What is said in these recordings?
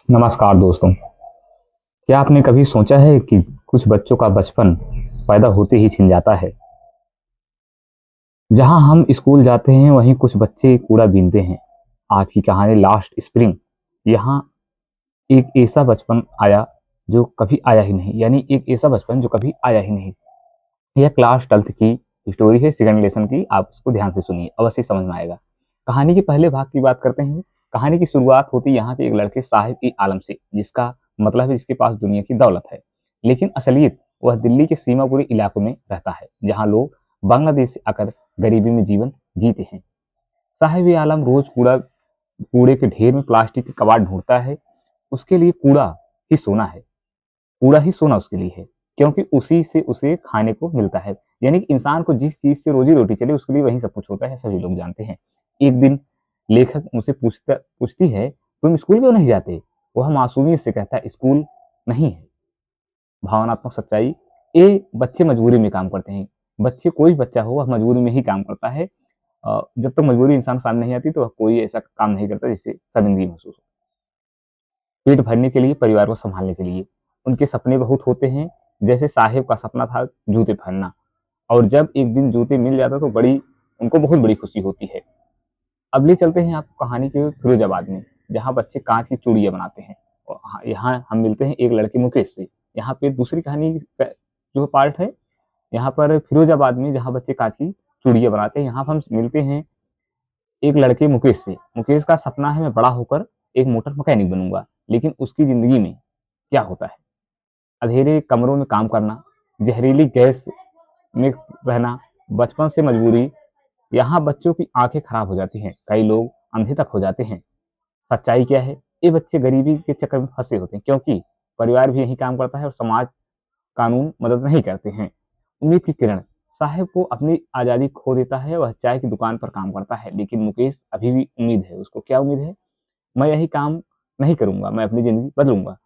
नमस्कार दोस्तों। क्या आपने कभी सोचा है कि कुछ बच्चों का बचपन पैदा होते ही छिन जाता है। जहां हम स्कूल जाते हैं वहीं कुछ बच्चे कूड़ा बीनते हैं। आज की कहानी लास्ट स्प्रिंग। यहाँ एक ऐसा बचपन आया जो कभी आया ही नहीं, यानी एक ऐसा बचपन जो कभी आया ही नहीं। यह क्लास 12th की स्टोरी है, सेकंड लेसन की। आप इसको ध्यान से सुनिए, अवश्य समझ में आएगा। कहानी के पहले भाग की बात करते हैं। कहानी की शुरुआत होती यहाँ के एक लड़के साहिब ई आलम से, जिसका मतलब है जिसके पास दुनिया की दौलत है। लेकिन असलियत वह दिल्ली के सीमापुरी इलाकों में रहता है, जहाँ लोग बांग्लादेश से आकर गरीबी में जीवन जीते हैं। साहिब ई आलम रोज कूड़े के ढेर में प्लास्टिक के कबाड़ ढूंढता है। उसके लिए कूड़ा ही सोना है। कूड़ा ही सोना उसके लिए है, क्योंकि उसी से उसे खाने को मिलता है। यानी कि इंसान को जिस चीज से रोजी रोटी चले उसके लिए वही सब कुछ होता है, सभी लोग जानते हैं। एक दिन लेखक उनसे पूछती है, तुम स्कूल क्यों नहीं जाते? वह मासूमियत से कहता है, स्कूल नहीं है। भावनात्मक सच्चाई। ये बच्चे मजबूरी में काम करते हैं। बच्चे, कोई बच्चा हो, वह मजबूरी में ही काम करता है। जब तक मजबूरी इंसान सामने नहीं आती तो वह कोई ऐसा काम नहीं करता जिससे शर्मिंदगी महसूस हो। पेट भरने के लिए, परिवार को संभालने के लिए। उनके सपने बहुत होते हैं। जैसे साहिब का सपना था जूते पहनना, और जब एक दिन जूते मिल जाता तो उनको बहुत बड़ी खुशी होती है। अब ले चलते हैं आपको कहानी के फिरोजाबाद में, जहाँ बच्चे कांच की चूड़ियाँ बनाते हैं। और यहाँ हम मिलते हैं एक लड़के मुकेश से। यहाँ पे दूसरी कहानी जो पार्ट है, यहाँ पर फिरोजाबाद में जहाँ बच्चे कांच की चूड़ियाँ बनाते हैं, यहाँ पर हम मिलते हैं एक लड़के मुकेश से। मुकेश का सपना है मैं बड़ा होकर एक मोटर मैकेनिक बनूंगा। लेकिन उसकी जिंदगी में क्या होता है? अंधेरे कमरों में काम करना, जहरीली गैस में रहना, बचपन से मजबूरी। यहाँ बच्चों की आंखें खराब हो जाती हैं, कई लोग अंधे तक हो जाते हैं। सच्चाई क्या है? ये बच्चे गरीबी के चक्कर में फंसे होते हैं, क्योंकि परिवार भी यही काम करता है और समाज, कानून मदद नहीं करते हैं। उम्मीद की किरण। साहिब को अपनी आज़ादी खो देता है, वह चाय की दुकान पर काम करता है। लेकिन मुकेश अभी भी उम्मीद है। उसको क्या उम्मीद है? मैं यही काम नहीं करूंगा, मैं अपनी जिंदगी बदलूंगा।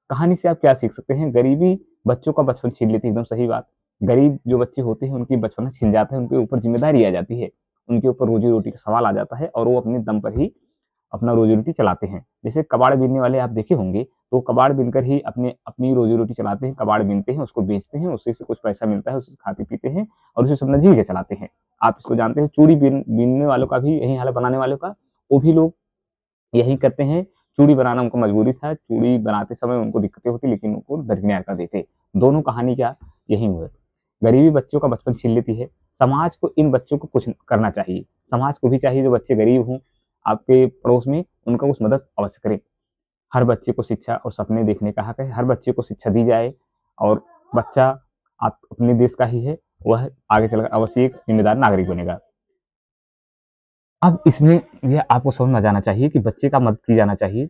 कहानी से आप क्या सीख सकते हैं? गरीबी बच्चों का बचपन छीन लेती है, एकदम सही बात। गरीब जो बच्चे होते हैं उनकी बचपन छीन जाता है, उनके ऊपर जिम्मेदारी आ जाती है, उनके ऊपर रोजी रोटी का सवाल आ जाता है, और वो अपने दम पर ही अपना रोजी रोटी चलाते हैं। जैसे कबाड़ बीनने वाले आप देखे होंगे, तो कबाड़ बीनकर ही अपनी रोजी रोटी चलाते हैं। कबाड़ बीनते हैं, उसको बेचते हैं, उससे से कुछ पैसा मिलता है, उससे खाते पीते हैं और उसे अपना जीविका चलाते हैं। आप इसको जानते हैं, चूड़ी बीनने वालों का भी यही हाल है, बनाने वालों का। वो भी लोग यही करते हैं। चूड़ी बनाना उनको मजबूरी था, चूड़ी बनाते समय उनको दिक्कतें होती, लेकिन उनको दरकिनार कर देते। दोनों कहानी क्या यही हुए। गरीबी बच्चों का बचपन छीन लेती है। समाज को इन बच्चों को कुछ करना चाहिए। समाज को भी चाहिए जो बच्चे गरीब हों आपके पड़ोस में, उनका कुछ मदद अवश्य करें। हर बच्चे को शिक्षा और सपने देखने का हक है। हर बच्चे को शिक्षा दी जाए, और बच्चा आप अपने देश का ही है, वह आगे चलकर अवश्य एक जिम्मेदार नागरिक बनेगा। अब इसमें यह आपको समझ में आ जाना चाहिए कि बच्चे का मदद की जाना चाहिए।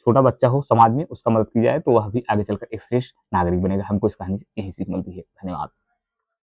छोटा बच्चा हो समाज में, उसका मदद की जाए तो वह भी आगे चलकर एक श्रेष्ठ नागरिक बनेगा। हमको इस कहानी से यही सीख मिलती है। धन्यवाद।